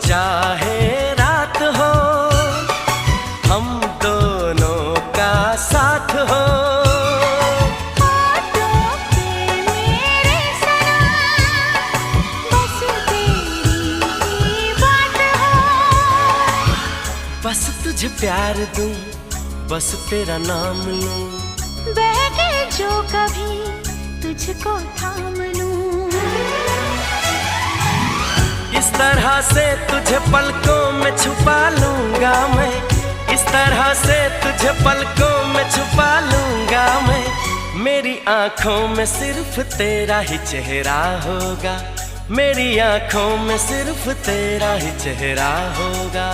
चाहे रात हो, हम दोनों का साथ हो। बस तुझे प्यार दूं, बस तेरा नाम लूं, बहके जो कभी तुझको थाम लूं। इस तरह से तुझे पलकों में छुपा लूंगा मैं, इस तरह से तुझे पलकों में छुपा लूंगा मैं। मेरी आंखों में सिर्फ तेरा ही चेहरा होगा, मेरी आंखों में सिर्फ तेरा ही चेहरा होगा।